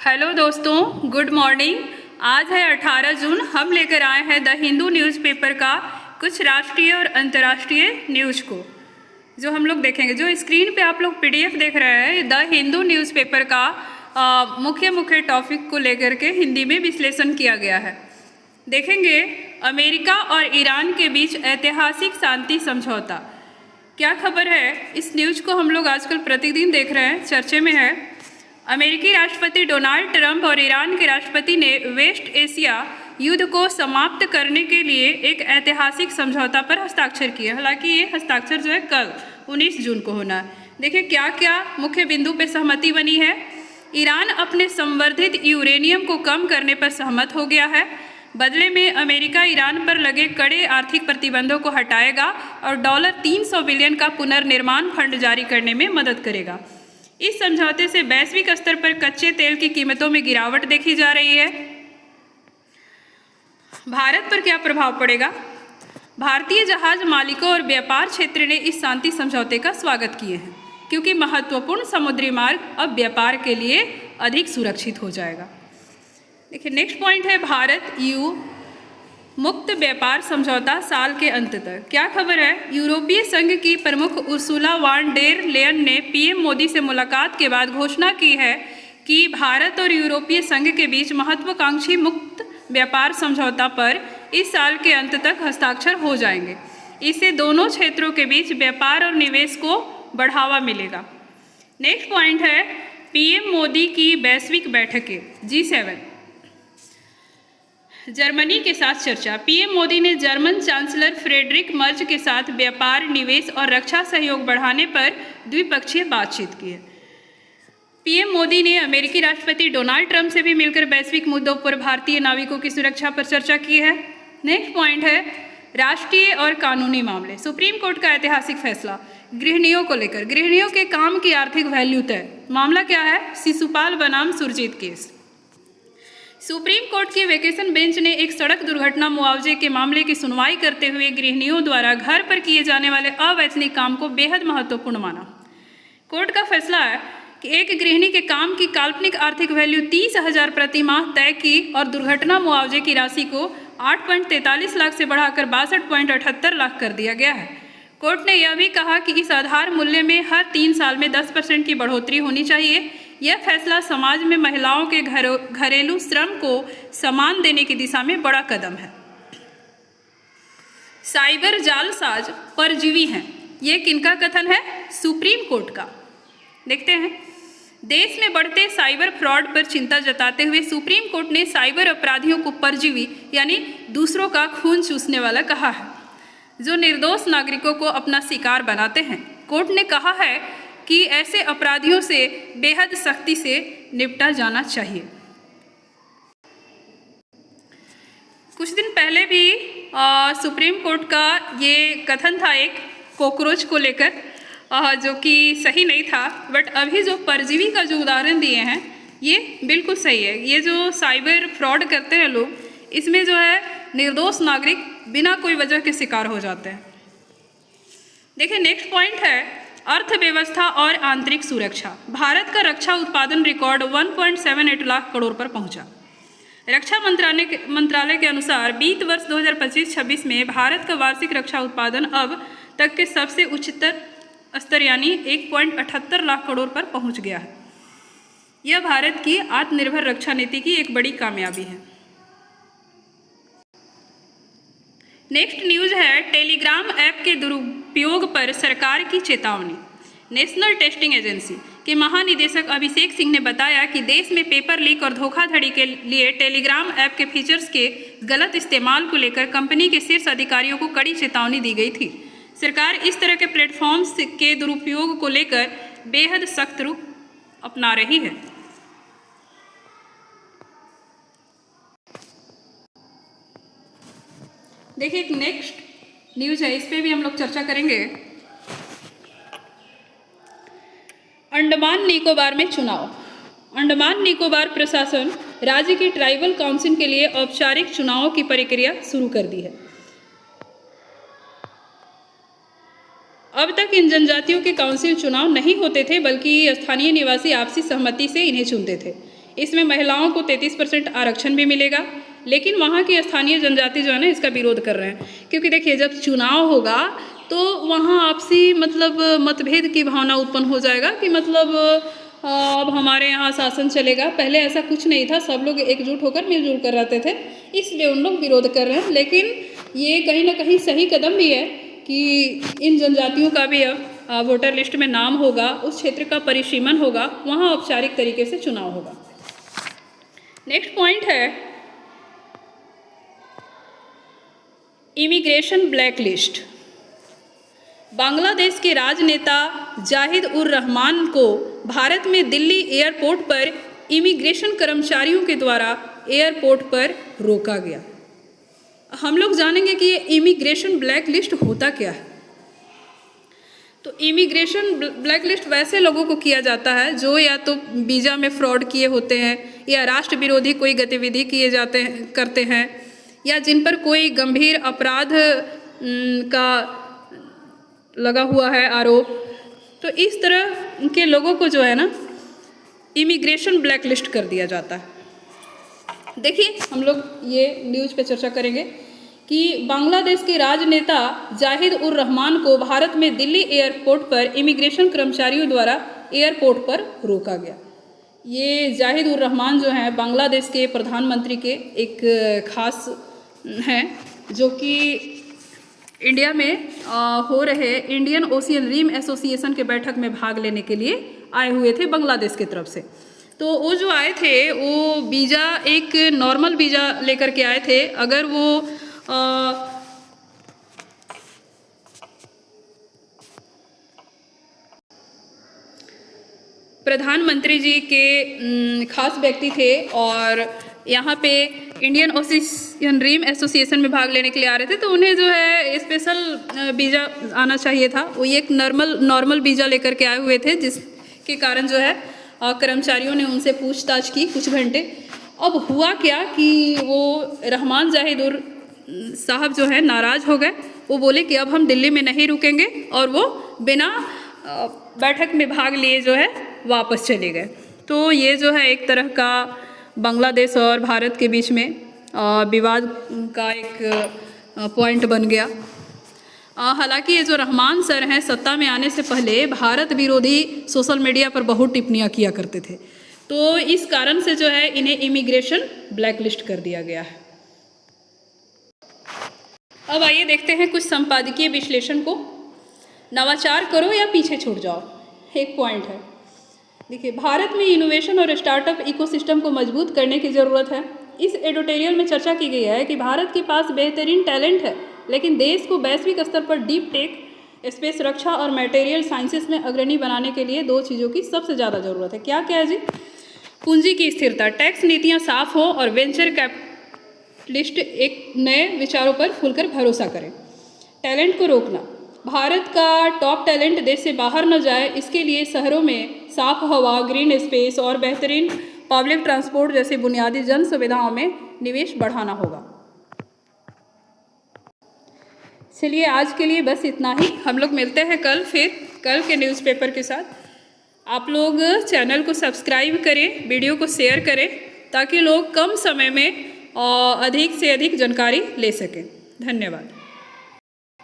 Hello दोस्तों, good morning. आज है 18 जून। हम लेकर आए हैं द हिंदू न्यूज़पेपर का कुछ राष्ट्रीय और अंतर्राष्ट्रीय न्यूज़ को जो हम लोग देखेंगे। जो स्क्रीन पे आप लोग पीडीएफ देख रहे हैं, द हिंदू न्यूज़पेपर का मुख्य टॉपिक को लेकर के हिंदी में विश्लेषण किया गया है। देखेंगे अमेरिका और ईरान के बीच ऐतिहासिक शांति समझौता। क्या खबर है, इस न्यूज़ को हम लोग आजकल प्रतिदिन देख रहे हैं, चर्चे में है। अमेरिकी राष्ट्रपति डोनाल्ड ट्रंप और ईरान के राष्ट्रपति ने वेस्ट एशिया युद्ध को समाप्त करने के लिए एक ऐतिहासिक समझौता पर हस्ताक्षर किए। हालांकि ये हस्ताक्षर जो है कल 19 जून को होना है। देखिए क्या क्या मुख्य बिंदु पर सहमति बनी है। ईरान अपने संवर्धित यूरेनियम को कम करने पर सहमत हो गया है। बदले में अमेरिका ईरान पर लगे कड़े आर्थिक प्रतिबंधों को हटाएगा और $300 बिलियन का पुनर्निर्माण फंड जारी करने में मदद करेगा। इस समझौते से वैश्विक स्तर पर कच्चे तेल की कीमतों में गिरावट देखी जा रही है। भारत पर क्या प्रभाव पड़ेगा? भारतीय जहाज मालिकों और व्यापार क्षेत्र ने इस शांति समझौते का स्वागत किए हैं, क्योंकि महत्वपूर्ण समुद्री मार्ग अब व्यापार के लिए अधिक सुरक्षित हो जाएगा। देखिए नेक्स्ट पॉइंट है भारत ईयू मुक्त व्यापार समझौता साल के अंत तक। क्या खबर है? यूरोपीय संघ की प्रमुख उर्सुला वान डेर लेयन ने पीएम मोदी से मुलाकात के बाद घोषणा की है कि भारत और यूरोपीय संघ के बीच महत्वाकांक्षी मुक्त व्यापार समझौता पर इस साल के अंत तक हस्ताक्षर हो जाएंगे। इससे दोनों क्षेत्रों के बीच व्यापार और निवेश को बढ़ावा मिलेगा। नेक्स्ट पॉइंट है पीएम मोदी की वैश्विक बैठकें G7। जर्मनी के साथ चर्चा। पीएम मोदी ने जर्मन चांसलर फ्रेडरिक मर्ज के साथ व्यापार, निवेश और रक्षा सहयोग बढ़ाने पर द्विपक्षीय बातचीत की है। पीएम मोदी ने अमेरिकी राष्ट्रपति डोनाल्ड ट्रंप से भी मिलकर वैश्विक मुद्दों पर भारतीय नाविकों की सुरक्षा पर चर्चा की है। नेक्स्ट पॉइंट है राष्ट्रीय और कानूनी मामले। सुप्रीम कोर्ट का ऐतिहासिक फैसला गृहिणियों को लेकर। गृहिणियों के काम की आर्थिक वैल्यू तय। मामला क्या है? शिशुपाल बनाम सुरजीत केस। सुप्रीम कोर्ट की वेकेशन बेंच ने एक सड़क दुर्घटना मुआवजे के मामले की सुनवाई करते हुए गृहिणियों द्वारा घर पर किए जाने वाले अवैतनिक काम को बेहद महत्वपूर्ण माना। कोर्ट का फैसला है कि एक गृहिणी के काम की काल्पनिक आर्थिक वैल्यू 30,000 प्रति माह तय की और दुर्घटना मुआवजे की राशि को 8.43 लाख से बढ़ाकर 62.78 लाख कर दिया गया है। कोर्ट ने यह भी कहा कि इस आधार मूल्य में हर 3 साल में 10% की बढ़ोतरी होनी चाहिए। यह फैसला समाज में महिलाओं के घरेलू श्रम को सम्मान देने की दिशा में बड़ा कदम है। साइबर जालसाज परजीवी हैं, ये किनका कथन है? सुप्रीम कोर्ट का। देखते हैं। देश में बढ़ते साइबर फ्रॉड पर चिंता जताते हुए सुप्रीम कोर्ट ने साइबर अपराधियों को परजीवी यानी दूसरों का खून चूसने वाला कहा है, जो निर्दोष नागरिकों को अपना शिकार बनाते हैं। कोर्ट ने कहा है कि ऐसे अपराधियों से बेहद सख्ती से निपटा जाना चाहिए। कुछ दिन पहले भी सुप्रीम कोर्ट का ये कथन था एक कॉकरोच को लेकर, जो कि सही नहीं था। बट अभी जो परजीवी का जो उदाहरण दिए हैं ये बिल्कुल सही है। ये जो साइबर फ्रॉड करते हैं लोग, इसमें जो है निर्दोष नागरिक बिना कोई वजह के शिकार हो जाते हैं। देखिए नेक्स्ट पॉइंट है अर्थव्यवस्था और आंतरिक सुरक्षा। भारत का रक्षा उत्पादन रिकॉर्ड 1.78 लाख करोड़ पर पहुंचा। रक्षा मंत्रालय के अनुसार वित्त वर्ष 2025-26 में भारत का वार्षिक रक्षा उत्पादन अब तक के सबसे उच्चतर स्तर यानी 1.78 लाख करोड़ पर पहुंच गया है। यह भारत की आत्मनिर्भर रक्षा नीति की एक बड़ी कामयाबी है। नेक्स्ट न्यूज़ है टेलीग्राम ऐप के दुरुपयोग पर सरकार की चेतावनी। नेशनल टेस्टिंग एजेंसी के महानिदेशक अभिषेक सिंह ने बताया कि देश में पेपर लीक और धोखाधड़ी के लिए टेलीग्राम ऐप के फीचर्स के गलत इस्तेमाल को लेकर कंपनी के शीर्ष अधिकारियों को कड़ी चेतावनी दी गई थी। सरकार इस तरह के प्लेटफॉर्म्स के दुरुपयोग को लेकर बेहद सख्त रुख अपना रही है। देखिए एक नेक्स्ट न्यूज़ है, इस पे भी हम लोग चर्चा करेंगे। अंडमान निकोबार में चुनाव। अंडमान निकोबार प्रशासन राज्य की ट्राइबल काउंसिल के लिए औपचारिक चुनावों की प्रक्रिया शुरू कर दी है। अब तक इन जनजातियों के काउंसिल चुनाव नहीं होते थे, बल्कि स्थानीय निवासी आपसी सहमति से इन्हें चुनते थे। इसमें महिलाओं को 33% आरक्षण भी मिलेगा। लेकिन वहाँ की स्थानीय जनजाति जो है ना इसका विरोध कर रहे हैं, क्योंकि देखिए जब चुनाव होगा तो वहाँ आपसी मतलब मतभेद की भावना उत्पन्न हो जाएगा कि मतलब अब हमारे यहाँ शासन चलेगा। पहले ऐसा कुछ नहीं था, सब लोग एकजुट होकर मिलजुल कर रहते थे, इसलिए उन लोग विरोध कर रहे हैं। लेकिन ये कहीं ना कहीं सही कदम भी है कि इन जनजातियों का भी अब वोटर लिस्ट में नाम होगा, उस क्षेत्र का परिसीमन होगा, वहाँ औपचारिक तरीके से चुनाव होगा। नेक्स्ट पॉइंट है इमिग्रेशन ब्लैक लिस्ट। बांग्लादेश के राजनेता जाहिद उर रहमान को भारत में दिल्ली एयरपोर्ट पर इमिग्रेशन कर्मचारियों के द्वारा एयरपोर्ट पर रोका गया। हम लोग जानेंगे कि ये इमिग्रेशन ब्लैक लिस्ट होता क्या है। तो इमिग्रेशन ब्लैक लिस्ट वैसे लोगों को किया जाता है जो या तो वीज़ा में फ्रॉड किए होते हैं, या राष्ट्र विरोधी कोई गतिविधि करते हैं, या जिन पर कोई गंभीर अपराध का लगा हुआ है आरोप। तो इस तरह के लोगों को जो है ना इमिग्रेशन ब्लैक लिस्ट कर दिया जाता है। देखिए हम लोग ये न्यूज़ पे चर्चा करेंगे कि बांग्लादेश के राजनेता जाहिद उर रहमान को भारत में दिल्ली एयरपोर्ट पर इमिग्रेशन कर्मचारियों द्वारा एयरपोर्ट पर रोका गया। ये जाहिद उर रहमान जो हैं बांग्लादेश के प्रधानमंत्री के एक खास हैं, जो कि इंडिया में हो रहे इंडियन ओशियन रिम एसोसिएशन के बैठक में भाग लेने के लिए आए हुए थे बांग्लादेश की तरफ से। तो वो जो आए थे वो वीज़ा एक नॉर्मल वीज़ा लेकर के आए थे। अगर वो प्रधानमंत्री जी के खास व्यक्ति थे और यहाँ पे इंडियन ओशियन रिम एसोसिएशन में भाग लेने के लिए आ रहे थे, तो उन्हें जो है स्पेशल वीज़ा आना चाहिए था। वो ये एक नॉर्मल वीज़ा लेकर के आए हुए थे, जिसके कारण जो है कर्मचारियों ने उनसे पूछताछ की कुछ घंटे। अब हुआ क्या कि वो रहमान जाहिद उर साहब जो है नाराज़ हो गए। वो बोले कि अब हम दिल्ली में नहीं रुकेंगे, और वो बिना बैठक में भाग लिए जो है वापस चले गए। तो ये जो है एक तरह का बांग्लादेश और भारत के बीच में विवाद का एक पॉइंट बन गया। हालांकि ये जो रहमान सर हैं सत्ता में आने से पहले भारत विरोधी सोशल मीडिया पर बहुत टिप्पणियां किया करते थे, तो इस कारण से जो है इन्हें इमिग्रेशन ब्लैक लिस्ट कर दिया गया है। अब आइए देखते हैं कुछ संपादकीय विश्लेषण को। नवाचार करो या पीछे छूट जाओ, एक पॉइंट है। देखिए, भारत में इनोवेशन और स्टार्टअप इकोसिस्टम को मजबूत करने की ज़रूरत है। इस एडिटोरियल में चर्चा की गई है कि भारत के पास बेहतरीन टैलेंट है, लेकिन देश को वैश्विक स्तर पर डीप टेक, स्पेस रक्षा और मटेरियल साइंसेस में अग्रणी बनाने के लिए दो चीज़ों की सबसे ज़्यादा ज़रूरत है। क्या क्या है जी? पूंजी की स्थिरता, टैक्स नीतियाँ साफ हो और वेंचर कैपिटलिस्ट एक नए विचारों पर खुलकर भरोसा करें। टैलेंट को रोकना, भारत का टॉप टैलेंट देश से बाहर न जाए, इसके लिए शहरों में साफ हवा, ग्रीन स्पेस और बेहतरीन पब्लिक ट्रांसपोर्ट जैसी बुनियादी जन सुविधाओं में निवेश बढ़ाना होगा। चलिए आज के लिए बस इतना ही। हम लोग मिलते हैं कल के न्यूज़पेपर के साथ। आप लोग चैनल को सब्सक्राइब करें, वीडियो को शेयर करें, ताकि लोग कम समय में अधिक से अधिक जानकारी ले सकें। धन्यवाद।